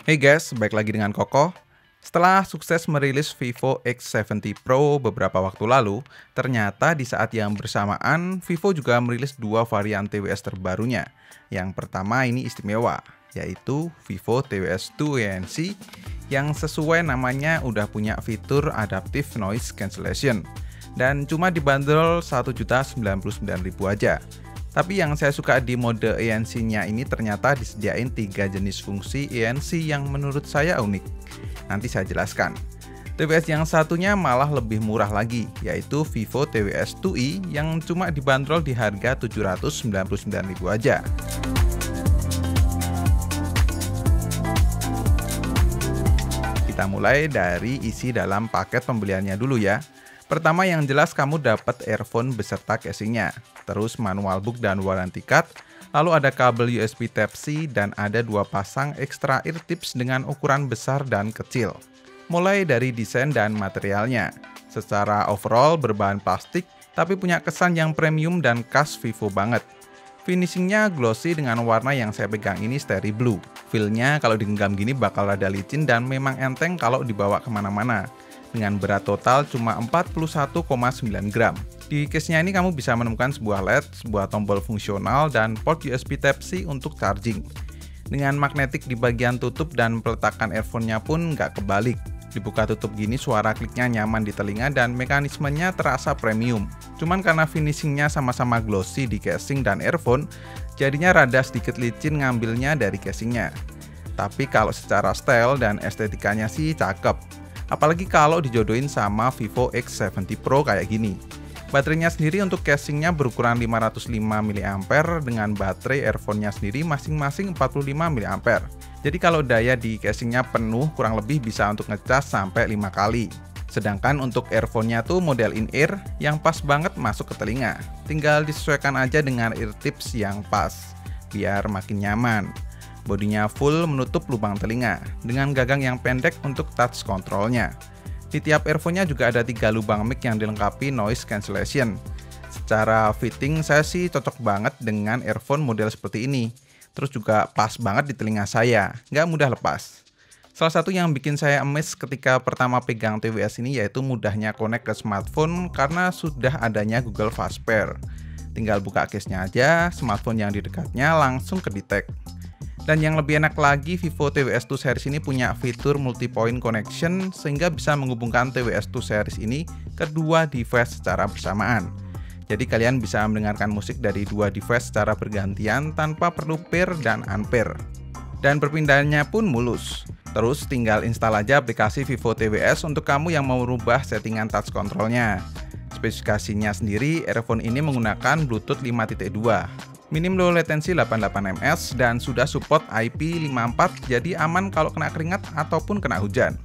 Hey guys, balik lagi dengan Koko. Setelah sukses merilis Vivo X70 Pro beberapa waktu lalu, ternyata di saat yang bersamaan, Vivo juga merilis dua varian TWS terbarunya. Yang pertama ini istimewa, yaitu Vivo TWS2 ANC yang sesuai namanya udah punya fitur Adaptive Noise Cancellation dan cuma dibanderol Rp1.099.000 aja. Tapi yang saya suka di mode ANC-nya ini ternyata disediain 3 jenis fungsi ANC yang menurut saya unik. Nanti saya jelaskan. TWS yang satunya malah lebih murah lagi, yaitu Vivo TWS2i yang cuma dibanderol di harga Rp799.000 aja. Kita mulai dari isi dalam paket pembeliannya dulu ya. Pertama yang jelas kamu dapat earphone beserta casingnya, terus manual book dan warranty card, lalu ada kabel USB Type-C dan ada 2 pasang extra ear tips dengan ukuran besar dan kecil. Mulai dari desain dan materialnya, secara overall berbahan plastik tapi punya kesan yang premium dan khas Vivo banget. Finishingnya glossy dengan warna yang saya pegang ini Starry Blue. Feel-nya kalau digenggam gini bakal rada licin dan memang enteng kalau dibawa kemana-mana. Dengan berat total cuma 41,9 gram. Di case-nya ini kamu bisa menemukan sebuah LED, sebuah tombol fungsional, dan port USB Type-C untuk charging. Dengan magnetik di bagian tutup dan peletakan earphone-nya pun nggak kebalik. Dibuka tutup gini suara kliknya nyaman di telinga dan mekanismenya terasa premium. Cuman karena finishingnya sama-sama glossy di casing dan earphone, jadinya rada sedikit licin ngambilnya dari casingnya. Tapi kalau secara style dan estetikanya sih cakep. Apalagi kalau dijodohin sama Vivo X70 Pro kayak gini. Baterainya sendiri untuk casingnya berukuran 505 mAh dengan baterai earphone-nya sendiri masing-masing 45 mAh. Jadi kalau daya di casingnya penuh kurang lebih bisa untuk ngecas sampai 5 kali. Sedangkan untuk earphone-nya tuh model in-ear yang pas banget masuk ke telinga. Tinggal disesuaikan aja dengan ear tips yang pas, biar makin nyaman. Bodinya full menutup lubang telinga, dengan gagang yang pendek untuk touch controlnya. Di tiap earphone-nya juga ada 3 lubang mic yang dilengkapi noise cancellation. Secara fitting saya sih cocok banget dengan earphone model seperti ini. Terus juga pas banget di telinga saya, nggak mudah lepas. Salah satu yang bikin saya amazed ketika pertama pegang TWS ini yaitu mudahnya connect ke smartphone karena sudah adanya Google Fast Pair. Tinggal buka case-nya aja, smartphone yang di dekatnya langsung kedetect. Dan yang lebih enak lagi, Vivo TWS2 series ini punya fitur multi-point connection sehingga bisa menghubungkan TWS2 series ini ke dua device secara bersamaan. Jadi kalian bisa mendengarkan musik dari dua device secara bergantian tanpa perlu pair dan unpair. Dan perpindahannya pun mulus. Terus tinggal install aja aplikasi Vivo TWS untuk kamu yang mau merubah settingan touch controlnya. Spesifikasinya sendiri, earphone ini menggunakan Bluetooth 5.2. Minim low latency 88 ms dan sudah support IP54 jadi aman kalau kena keringat ataupun kena hujan.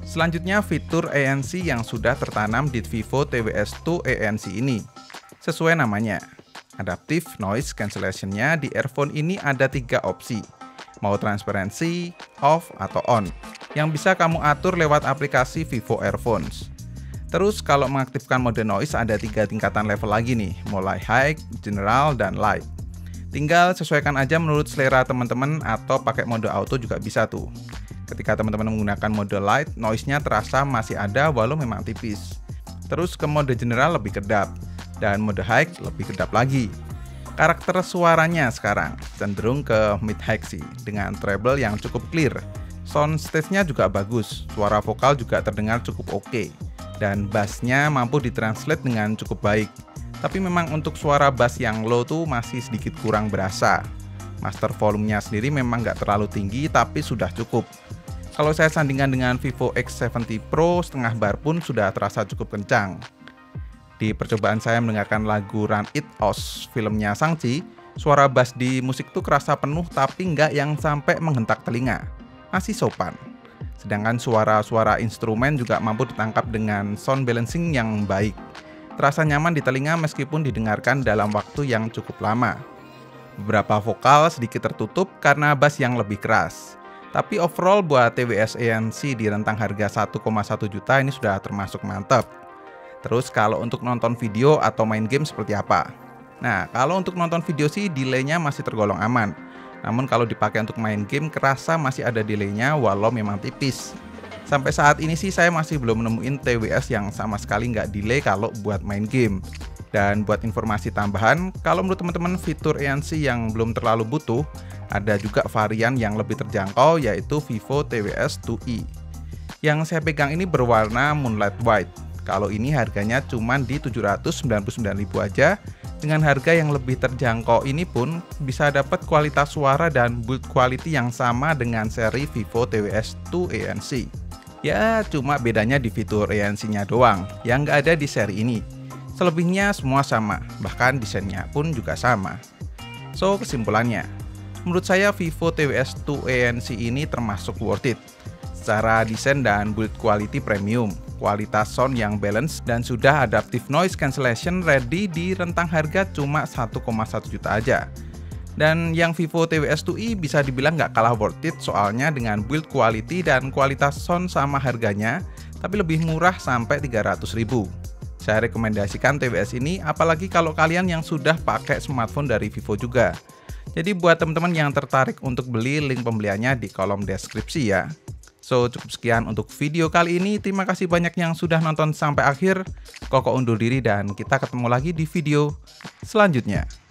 Selanjutnya fitur ANC yang sudah tertanam di Vivo TWS2 ANC ini. Sesuai namanya, Adaptive Noise Cancellation-nya di earphone ini ada 3 opsi. Mau transparency, off, atau on, yang bisa kamu atur lewat aplikasi Vivo Earphones. Terus kalau mengaktifkan mode noise ada 3 tingkatan level lagi nih, mulai high, general, dan light. Tinggal sesuaikan aja menurut selera teman-teman atau pakai mode auto juga bisa tuh. Ketika teman-teman menggunakan mode light, noise-nya terasa masih ada walau memang tipis. Terus ke mode general lebih kedap, dan mode high lebih kedap lagi. Karakter suaranya sekarang cenderung ke mid-high sih, dengan treble yang cukup clear. Sound stage-nya juga bagus, suara vokal juga terdengar cukup oke. Dan bassnya mampu ditranslate dengan cukup baik. Tapi memang untuk suara bass yang low tuh masih sedikit kurang berasa. Master volumenya sendiri memang nggak terlalu tinggi tapi sudah cukup. Kalau saya sandingkan dengan Vivo X70 Pro, setengah bar pun sudah terasa cukup kencang. Di percobaan saya mendengarkan lagu Run It Oz filmnya Shang-Chi, suara bass di musik tuh kerasa penuh tapi nggak yang sampai menghentak telinga. Masih sopan. Sedangkan suara-suara instrumen juga mampu ditangkap dengan sound balancing yang baik. Terasa nyaman di telinga meskipun didengarkan dalam waktu yang cukup lama. Beberapa vokal sedikit tertutup karena bass yang lebih keras. Tapi overall buat TWS ANC di rentang harga 1,1 juta ini sudah termasuk mantap. Terus kalau untuk nonton video atau main game seperti apa? Nah, kalau untuk nonton video sih delay-nya masih tergolong aman. Namun kalau dipakai untuk main game kerasa masih ada delaynya walau memang tipis. Sampai saat ini sih saya masih belum nemuin TWS yang sama sekali nggak delay kalau buat main game. Dan buat informasi tambahan, kalau menurut teman-teman fitur ANC yang belum terlalu butuh, ada juga varian yang lebih terjangkau yaitu Vivo TWS 2i. Yang saya pegang ini berwarna Moonlight White. Kalau ini harganya cuma di 799.000 aja. Dengan harga yang lebih terjangkau ini pun bisa dapat kualitas suara dan build quality yang sama dengan seri Vivo TWS 2 ANC. Ya, cuma bedanya di fitur ANC-nya doang, yang nggak ada di seri ini. Selebihnya semua sama, bahkan desainnya pun juga sama. So, kesimpulannya, menurut saya Vivo TWS 2 ANC ini termasuk worth it. Secara desain dan build quality premium, kualitas sound yang balance, dan sudah adaptive noise cancellation ready di rentang harga cuma 1,1 juta aja. Dan yang Vivo TWS 2i bisa dibilang nggak kalah worth it soalnya dengan build quality dan kualitas sound sama harganya, tapi lebih murah sampai 300.000. Saya rekomendasikan TWS ini apalagi kalau kalian yang sudah pakai smartphone dari Vivo juga. Jadi buat teman-teman yang tertarik untuk beli, link pembeliannya di kolom deskripsi ya. So, cukup sekian untuk video kali ini. Terima kasih banyak yang sudah nonton sampai akhir. Koko undur diri dan kita ketemu lagi di video selanjutnya.